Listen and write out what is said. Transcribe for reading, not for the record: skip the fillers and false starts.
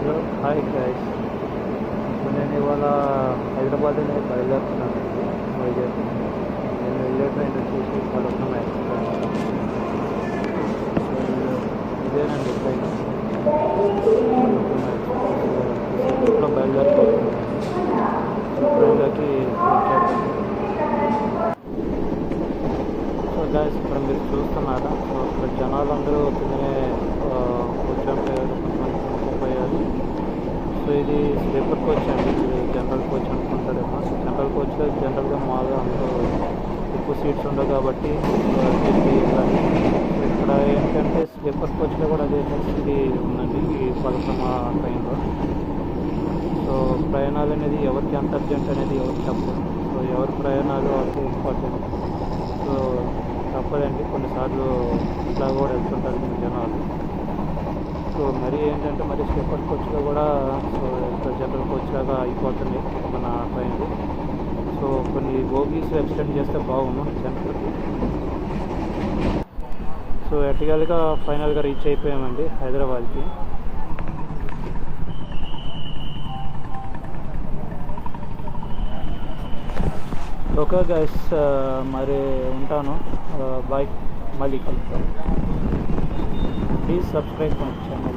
Hello hi guys. నేను ఇవాళ హైదరాబాద్ అనేది బయలుదేరుతున్నానండి వైజాగ్. నేను వెళ్ళే ట్రైన్ వచ్చేసి పలుకున్న ఎక్స్ప్రెస్. ఇదేనండి ట్రైన్ పలుకున్న ఎక్స్ప్రెస్. ఇంట్లో బయలుదేరిపోతున్నాను. ట్రైన్లోకి వచ్చేద్దాం. సో గైస్, ఇక్కడ మీరు చూస్తున్నారా? సో ఇక్కడ జనాలందరూ కిందనే కూర్చోపోయారు, పోయారు. సో ఇది స్లీపర్ కోచ్ అండి, ఇది జనరల్ కోచ్ అనుకుంటారేమో. జనరల్ కోచ్లో జనరల్గా మామూలుగా అందరూ ఎక్కువ సీట్స్ ఉండవు కాబట్టి ఇక్కడ ఏంటంటే స్లీపర్ కోచ్లో కూడా అదే పరిస్థితి ఉందండి ఈ పదకొండ ట్రైన్లో. సో ప్రయాణాలు అనేది ఎవరికి ఎంత అర్జెంట్ అనేది ఎవరికి చెప్పరు. సో ఎవరి ప్రయాణాలు వాళ్ళకి ఇంపార్టెంట్. సో తప్పదండి, కొన్నిసార్లు ఇట్లా కూడా వెళ్తుంటారు జనాలు. సో మరి ఏంటంటే మరి స్లీపర్ కోచ్లో కూడా సో జనరల్ కోచ్ లాగా అయిపోతుంది మన ట్రైన్లు. సో కొన్ని బోగీస్ ఎక్స్టెండ్ చేస్తే బాగుండు జనరల్కి. సో ఎటికల్గా ఫైనల్గా రీచ్ అయిపోయామండి హైదరాబాద్కి. ఓకే గైస్, మరి ఉంటాను. బాయ్, మళ్ళీ కలుద్దాం. Please subscribe my channel.